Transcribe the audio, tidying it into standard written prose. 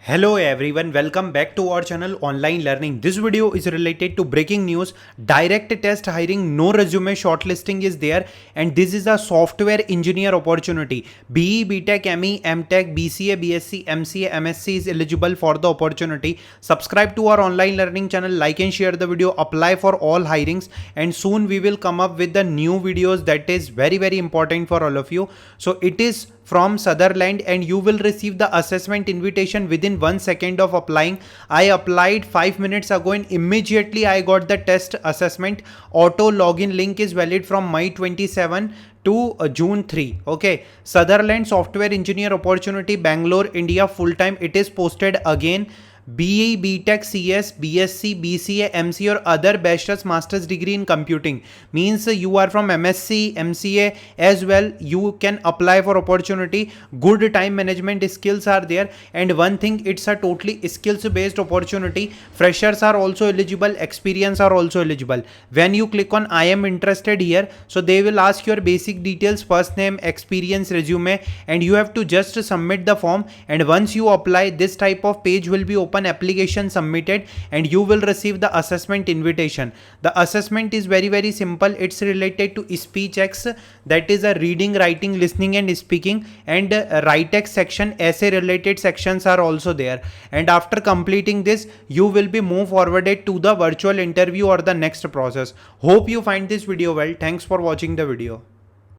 Hello everyone, welcome back to our channel Online Learning. This video is related to breaking news. Direct test hiring, no resume shortlisting is there, and this is a software engineer opportunity. BE, BTECH, ME, MTECH, BCA, BSc, MCA, MSC is eligible for the opportunity. Subscribe to our Online Learning channel, like and share the video, apply for all hirings, and soon we will come up with the new videos that is very important for all of you. So it is from Sutherland and you will receive the assessment invitation within 1 second of applying. I applied 5 minutes ago and immediately I got the test assessment. Auto login link is valid from May 27 to June 3. Okay, Sutherland software engineer opportunity, Bangalore, India, full time. It is posted again. BE, BTECH, CS, BSc, BCA, MCA or other bachelor's master's degree in computing. Means you are from MSC, MCA as well. You can apply for opportunity. Good time management skills are there. And one thing, it's a totally skills based opportunity. Freshers are also eligible. Experience are also eligible. When you click on I am interested here, so they will ask your basic details, first name, experience, resume, and you have to just submit the form. And once you apply, this type of page will be open, application submitted, and you will receive the assessment invitation. The assessment is very simple. It's related to speech X, that is a reading, writing, listening and speaking, and write X section, essay related sections are also there. And after completing this, you will be moved forwarded to the virtual interview or the next process. Hope you find this video well. Thanks for watching the video.